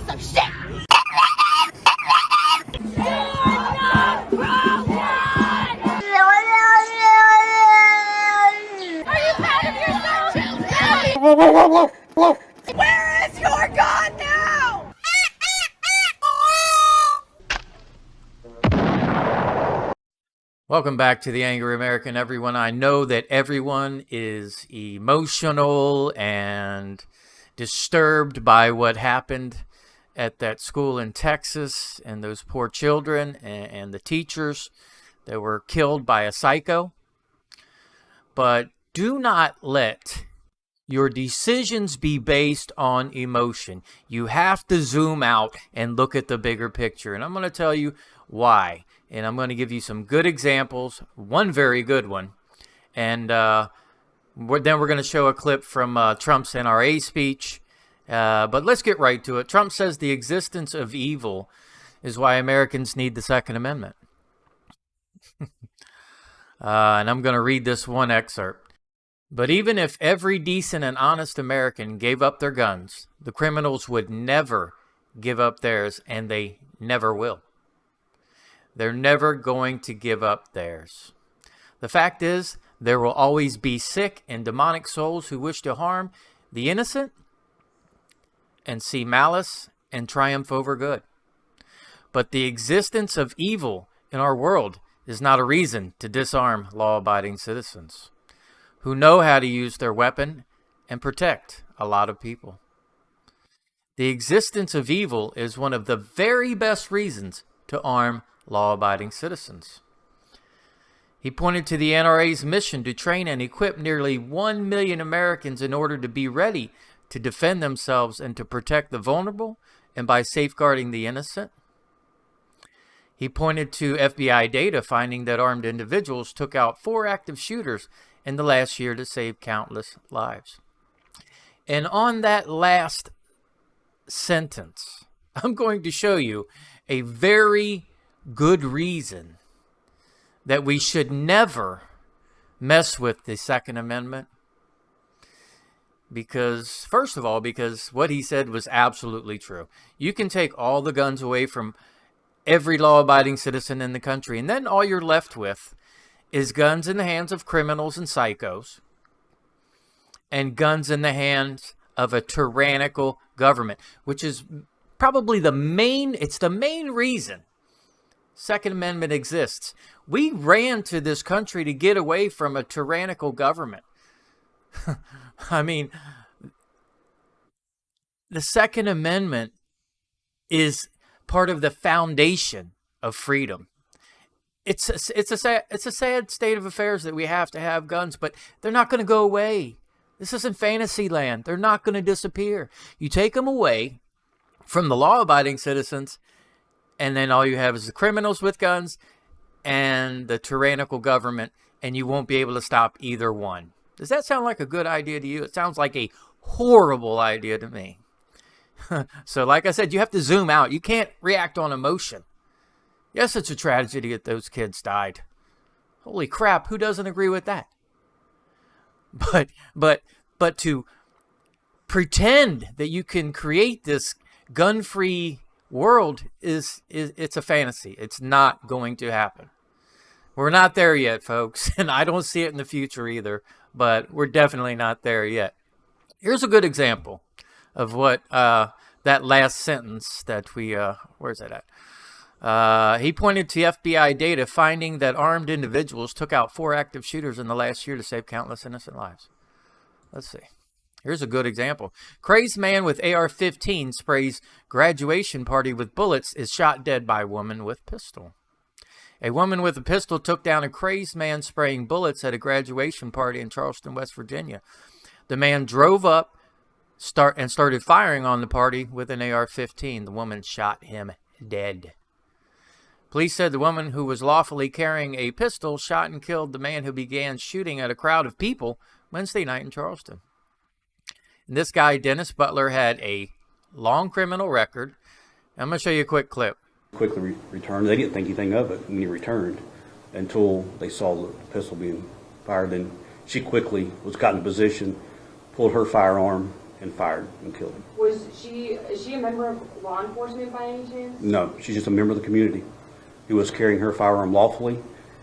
piece of shit! You're not broken! Are you proud of yourself? Where is your gun now? Welcome back to the Angry American, everyone. I know that everyone is emotional and disturbed by what happened at that school in Texas and those poor children and the teachers that were killed by a psycho. But do not let your decisions be based on emotion. You have to zoom out and look at the bigger picture. And I'm going to tell you why. And I'm going to give you some good examples, one very good one. And then we're going to show a clip from Trump's NRA speech. But let's get right to it. Trump says the existence of evil is why Americans need the Second Amendment. And I'm going to read this one excerpt. But even if every decent and honest American gave up their guns, the criminals would never give up theirs, and they never will. They're never going to give up theirs. The fact is, there will always be sick and demonic souls who wish to harm the innocent and see malice and triumph over good. But the existence of evil in our world is not a reason to disarm law-abiding citizens who know how to use their weapon and protect a lot of people. The existence of evil is one of the very best reasons to arm law-abiding citizens. He pointed to the NRA's mission to train and equip nearly 1 million Americans in order to be ready to defend themselves and to protect the vulnerable, and by safeguarding the innocent. He pointed to FBI data finding that armed individuals took out 4 active shooters in the last year to save countless lives. And on that last sentence, I'm going to show you a very good reason that we should never mess with the Second Amendment. Because, first of all, because what he said was absolutely true. You can take all the guns away from every law-abiding citizen in the country, and then all you're left with is guns in the hands of criminals and psychos, and guns in the hands of a tyrannical government, which is probably the main reason Second Amendment exists. We ran to this country to get away from a tyrannical government. I mean, the Second Amendment is part of the foundation of freedom. It's a sad state of affairs that we have to have guns, but they're not going to go away. This isn't fantasy land. They're not going to disappear. You take them away from the law-abiding citizens, and then all you have is the criminals with guns and the tyrannical government, and you won't be able to stop either one. Does that sound like a good idea to you? It sounds like a horrible idea to me. So like I said, you have to zoom out. You can't react on emotion. Yes, it's a tragedy that those kids died. Holy crap, who doesn't agree with that? But to pretend that you can create this gun-free world it's a fantasy. It's not going to happen. We're not there yet, folks, and I don't see it in the future either, but we're definitely not there yet. Here's a good example of what that last sentence that we, where's that at? He pointed to FBI data finding that armed individuals took out 4 active shooters in the last year to save countless innocent lives. Let's see. Here's a good example. Crazed man with AR-15 sprays graduation party with bullets is shot dead by woman with pistol. A woman with a pistol took down a crazed man spraying bullets at a graduation party in Charleston, West Virginia. The man drove up and started firing on the party with an AR-15. The woman shot him dead. Police said the woman who was lawfully carrying a pistol shot and killed the man who began shooting at a crowd of people Wednesday night in Charleston. And this guy, Dennis Butler, had a long criminal record. I'm going to show you a quick clip. Quickly returned. They didn't think anything of it when he returned until they saw the pistol being fired. Then she quickly got in position, pulled her firearm, and fired and killed him. Is she a member of law enforcement by any chance? No, she's just a member of the community who was carrying her firearm lawfully,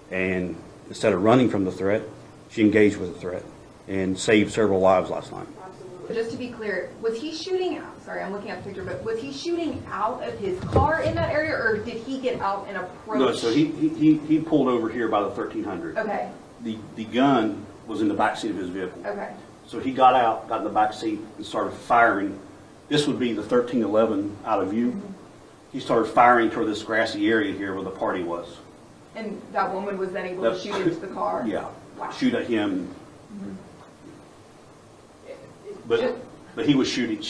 and instead of running from the threat, she engaged with the threat and saved several lives last night. Absolutely. Just to be clear, was he shooting out? Sorry, I'm looking at the picture, but was he shooting out of his car in that area, or did he get out and approach? No, so he pulled over here by the 1300. Okay. The gun was in the back seat of his vehicle. Okay. So he got out, got in the back seat, and started firing. This would be the 1311 out of view. Mm-hmm. He started firing toward this grassy area here where the party was. And that woman was then able to shoot into the car? Yeah. Wow. Shoot at him. Just- But he was shooting.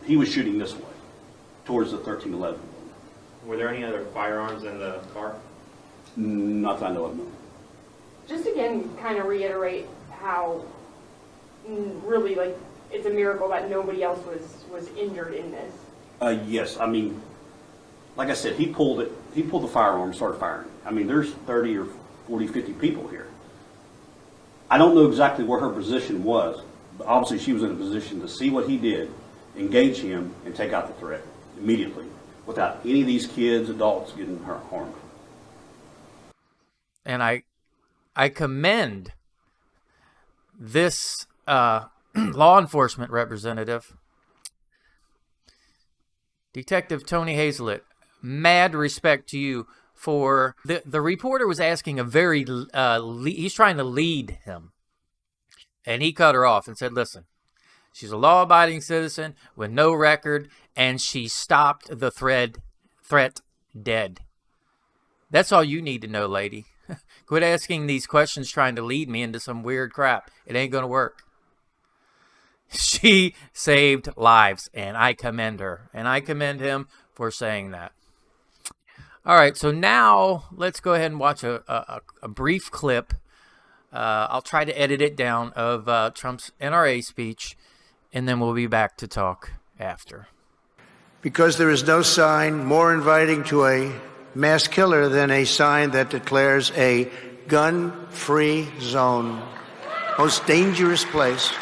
He was shooting this way, towards the 1311. Were there any other firearms in the car? Not that I know of. No. Just again, kind of reiterate how really like it's a miracle that nobody else was injured in this. Yes, I mean, like I said, he pulled the firearm and started firing. I mean, there's 30 or 40, 50 people here. I don't know exactly where her position was, but obviously she was in a position to see what he did, engage him, and take out the threat immediately without any of these kids, adults getting harmed. And I commend this law enforcement representative, Detective Tony Hazlett. Mad respect to you for the reporter was asking a very he's trying to lead him, and he cut her off and said, "Listen, she's a law-abiding citizen with no record, and she stopped the threat dead. That's all you need to know, lady. Quit asking these questions trying to lead me into some weird crap. It ain't going to work." She saved lives, and I commend her, and I commend him for saying that. All right, so now let's go ahead and watch a brief clip. I'll try to edit it down of Trump's NRA speech, and then we'll be back to talk after. Because there is no sign more inviting to a mass killer than a sign that declares a gun-free zone. Most dangerous place.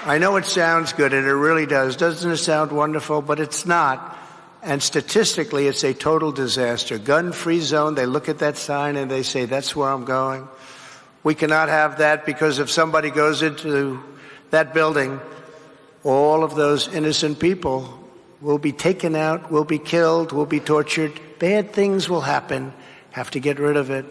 I know it sounds good, and it really does. Doesn't it sound wonderful? But it's not. And statistically, it's a total disaster. Gun-free zone, they look at that sign and they say, that's where I'm going. We cannot have that, because if somebody goes into that building, all of those innocent people will be taken out, will be killed, will be tortured. Bad things will happen. Have to get rid of it.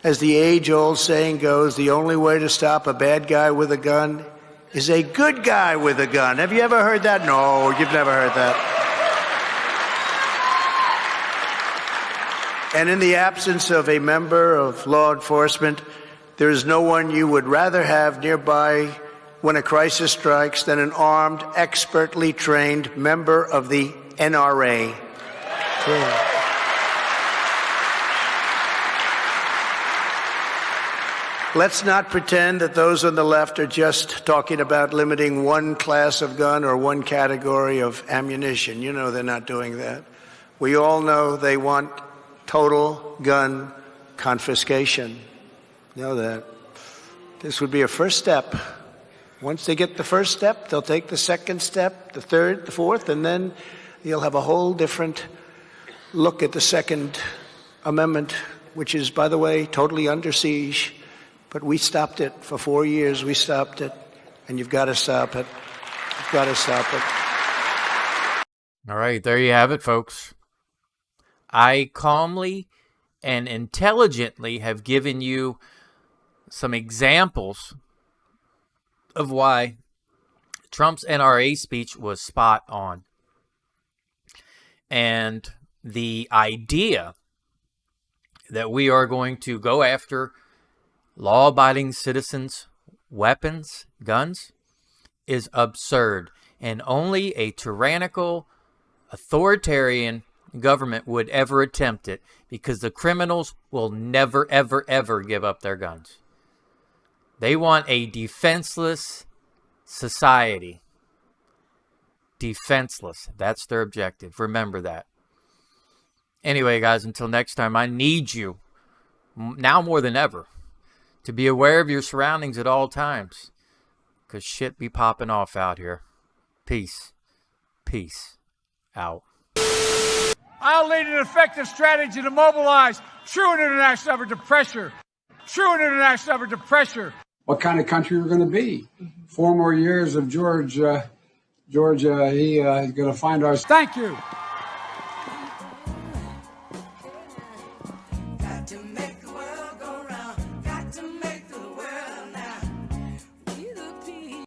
As the age-old saying goes, the only way to stop a bad guy with a gun is a good guy with a gun. Have you ever heard that? No, you've never heard that. And in the absence of a member of law enforcement, there is no one you would rather have nearby when a crisis strikes than an armed, expertly trained member of the NRA. Yeah. Let's not pretend that those on the left are just talking about limiting one class of gun or one category of ammunition. You know they're not doing that. We all know they want total gun confiscation. Know that. This would be a first step. Once they get the first step, they'll take the second step, the third, the fourth, and then you'll have a whole different look at the Second Amendment, which is, by the way, totally under siege. But we stopped it for 4 years. We stopped it, and you've got to stop it. You've got to stop it. All right, there you have it, folks. I calmly and intelligently have given you some examples of why Trump's NRA speech was spot on. And the idea that we are going to go after law-abiding citizens' weapons, guns, is absurd. And only a tyrannical, authoritarian government would ever attempt it, because the criminals will never, ever, ever give up their guns. They want a defenseless society. Defenseless. That's their objective. Remember that. Anyway, guys, until next time, I need you, now more than ever, to be aware of your surroundings at all times, because shit be popping off out here. Peace. Peace. Out. I'll lead an effective strategy to mobilize true international effort to pressure. True international effort to pressure. What kind of country we're going to be? 4 more years of George, he is going to find our... Thank you.